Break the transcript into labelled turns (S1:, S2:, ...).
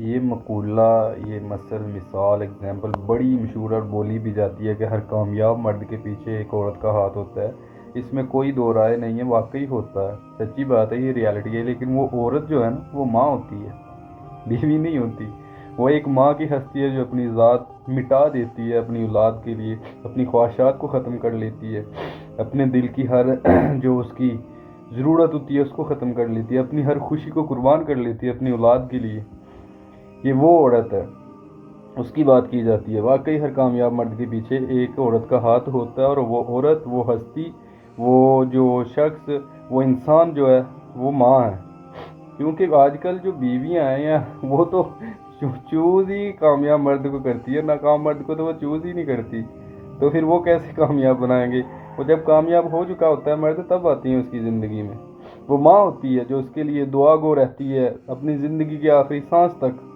S1: یہ مقولہ، یہ مثل، مثال، اگزامپل بڑی مشہور اور بولی بھی جاتی ہے کہ ہر کامیاب مرد کے پیچھے ایک عورت کا ہاتھ ہوتا ہے۔ اس میں کوئی دو رائے نہیں ہے، واقعی ہوتا ہے، سچی بات ہے، یہ ریالٹی ہے۔ لیکن وہ عورت جو ہے نا، وہ ماں ہوتی ہے، بیوی نہیں ہوتی۔ وہ ایک ماں کی ہستی ہے جو اپنی ذات مٹا دیتی ہے اپنی اولاد کے لیے، اپنی خواہشات کو ختم کر لیتی ہے، اپنے دل کی ہر جو اس کی ضرورت ہوتی ہے اس کو ختم کر لیتی ہے، اپنی ہر خوشی کو قربان کر لیتی ہے اپنی اولاد کے لیے۔ یہ وہ عورت ہے، اس کی بات کی جاتی ہے۔ واقعی ہر کامیاب مرد کے پیچھے ایک عورت کا ہاتھ ہوتا ہے، اور وہ عورت، وہ ہستی، وہ جو شخص، وہ انسان جو ہے، وہ ماں ہے۔ کیونکہ آج کل جو بیویاں ہیں وہ تو چوز ہی کامیاب مرد کو کرتی ہے، ناکام مرد کو تو وہ چوز ہی نہیں کرتی۔ تو پھر وہ کیسے کامیاب بنائیں گے؟ وہ جب کامیاب ہو چکا ہوتا ہے مرد تب آتی ہیں اس کی زندگی میں۔ وہ ماں ہوتی ہے جو اس کے لیے دعا گو رہتی ہے اپنی زندگی کے آخری سانس تک۔